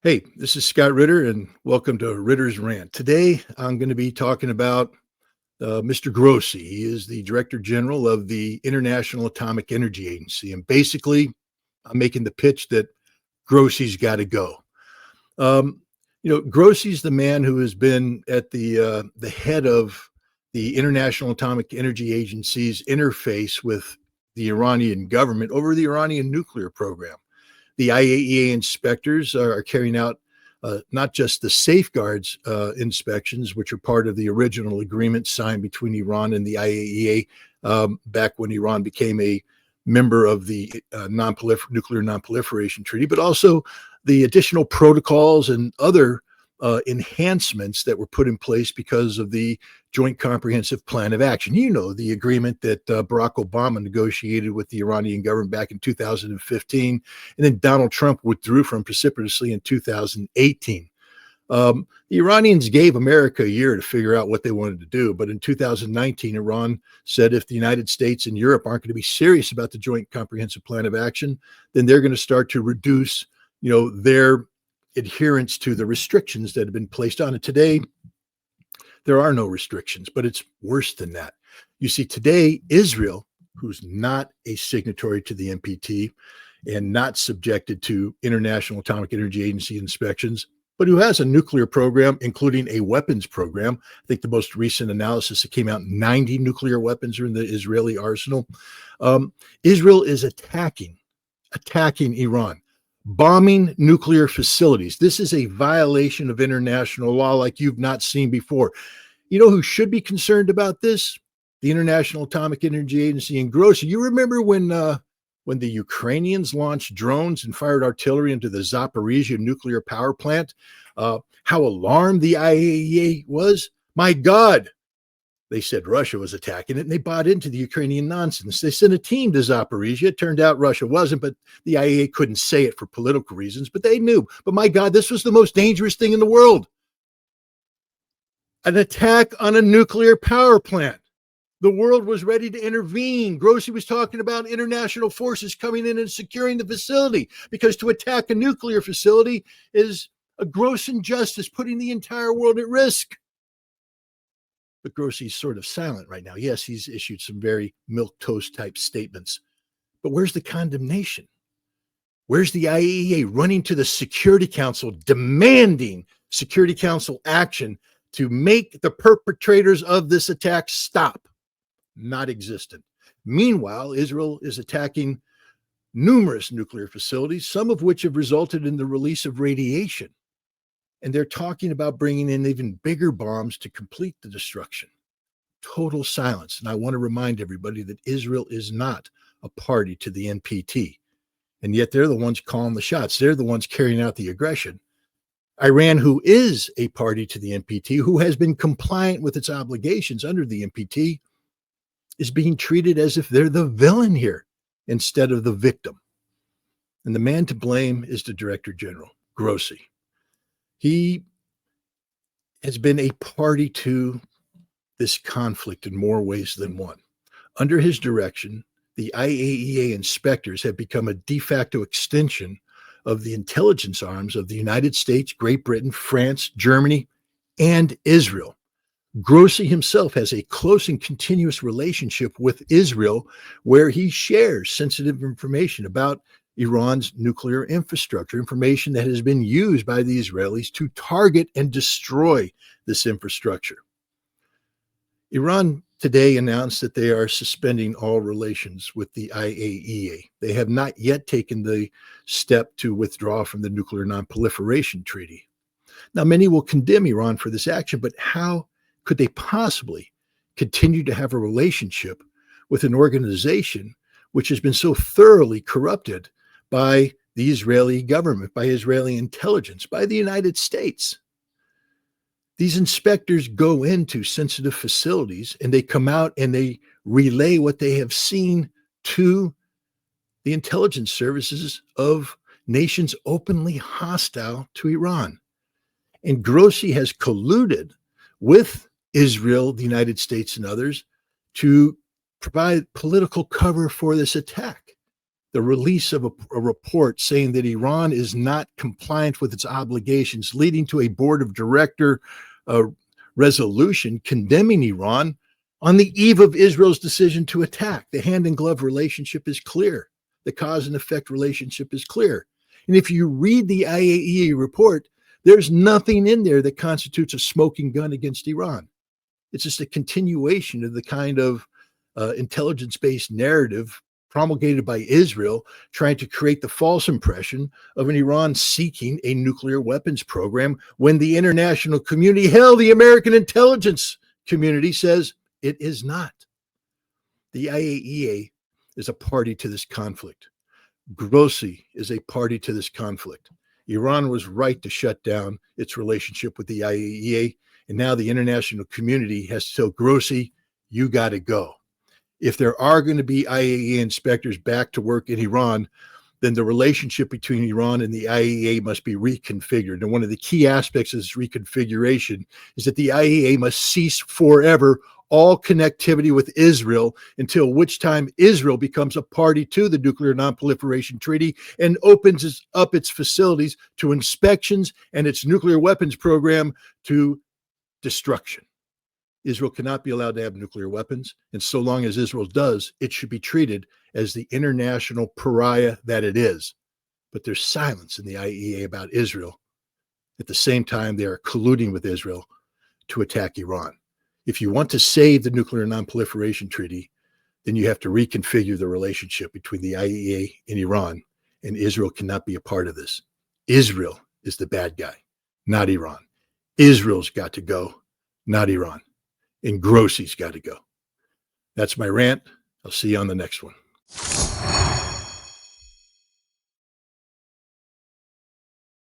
Hey, this is Scott Ritter, and welcome to Ritter's Rant. Today, I'm going to be talking about Mr. Grossi. He is the Director General of the International Atomic Energy Agency. And basically, I'm making the pitch that Grossi's got to go. Grossi's the man who has been at the head of the International Atomic Energy Agency's interface with the Iranian government over the Iranian nuclear program. The IAEA inspectors are carrying out not just the safeguards inspections, which are part of the original agreement signed between Iran and the IAEA back when Iran became a member of the nuclear nonproliferation treaty, but also the additional protocols and other enhancements that were put in place because of the Joint Comprehensive Plan of Action. You know, the agreement that Barack Obama negotiated with the Iranian government back in 2015, and then Donald Trump withdrew from precipitously in 2018. The Iranians gave America a year to figure out what they wanted to do. But in 2019, Iran said if the United States and Europe aren't going to be serious about the Joint Comprehensive Plan of Action, then they're going to start to reduce, their adherence to the restrictions that have been placed on it. Today, there are no restrictions, but it's worse than that. You see, today, Israel, who's not a signatory to the NPT and not subjected to International Atomic Energy Agency inspections, but who has a nuclear program, including a weapons program. I think the most recent analysis that came out, 90 nuclear weapons are in the Israeli arsenal. Israel is attacking Iran, bombing nuclear facilities. This is a violation of international law like you've not seen before. You know who should be concerned about this? The International Atomic Energy Agency and Grossi. You remember when the Ukrainians launched drones and fired artillery into the Zaporizhia nuclear power plant, how alarmed the IAEA was? My God, they said Russia was attacking it, and they bought into the Ukrainian nonsense. They sent a team to Zaporizhia. It turned out Russia wasn't, but the IAEA couldn't say it for political reasons, but they knew. But my God, this was the most dangerous thing in the world. An attack on a nuclear power plant. The world was ready to intervene. Grossi was talking about international forces coming in and securing the facility, because to attack a nuclear facility is a gross injustice, putting the entire world at risk. But Grossi's sort of silent right now. Yes, he's issued some very milquetoast type statements, but where's the condemnation? Where's the IAEA running to the Security Council, demanding Security Council action to make the perpetrators of this attack stop? Not existent. Meanwhile, Israel is attacking numerous nuclear facilities, some of which have resulted in the release of radiation. And they're talking about bringing in even bigger bombs to complete the destruction. Total silence. And I want to remind everybody that Israel is not a party to the NPT. And yet they're the ones calling the shots. They're the ones carrying out the aggression. Iran, who is a party to the NPT, who has been compliant with its obligations under the NPT, is being treated as if they're the villain here instead of the victim. And the man to blame is the Director General, Grossi. He has been a party to this conflict in more ways than one. Under his direction, the IAEA inspectors have become a de facto extension of the intelligence arms of the United States, Great Britain, France, Germany, and Israel. Grossi himself has a close and continuous relationship with Israel, where he shares sensitive information about Iran's nuclear infrastructure, information that has been used by the Israelis to target and destroy this infrastructure. Iran today announced that they are suspending all relations with the IAEA. They have not yet taken the step to withdraw from the Nuclear Nonproliferation Treaty. Now, many will condemn Iran for this action, but how could they possibly continue to have a relationship with an organization which has been so thoroughly corrupted by the Israeli government, by Israeli intelligence, by the United States? These inspectors go into sensitive facilities and they come out and they relay what they have seen to the intelligence services of nations openly hostile to Iran. And Grossi has colluded with Israel, the United States, and others to provide political cover for this attack. the release of a report saying that Iran is not compliant with its obligations, leading to a board of director resolution condemning Iran on the eve of Israel's decision to attack. The hand in glove relationship is clear. The cause and effect relationship is clear. And if you read the IAEA report, there's nothing in there that constitutes a smoking gun against Iran. It's just a continuation of the kind of intelligence-based narrative promulgated by Israel, trying to create the false impression of an Iran seeking a nuclear weapons program when the international community, hell, the American intelligence community says it is not. The IAEA is a party to this conflict. Grossi is a party to this conflict. Iran was right to shut down its relationship with the IAEA, and now the international community has to tell Grossi, you got to go. If there are going to be IAEA inspectors back to work in Iran, then the relationship between Iran and the IAEA must be reconfigured. And one of the key aspects of this reconfiguration is that the IAEA must cease forever all connectivity with Israel, until which time Israel becomes a party to the Nuclear Non-Proliferation Treaty and opens up its facilities to inspections and its nuclear weapons program to destruction. Israel cannot be allowed to have nuclear weapons, and so long as Israel does, it should be treated as the international pariah that it is. But there's silence in the IAEA about Israel. At the same time, they are colluding with Israel to attack Iran. If you want to save the Nuclear Non-Proliferation Treaty, then you have to reconfigure the relationship between the IAEA and Iran, and Israel cannot be a part of this. Israel is the bad guy, not Iran. Israel's got to go, not Iran. And Grossi's got to go. That's my rant. I'll see you on the next one.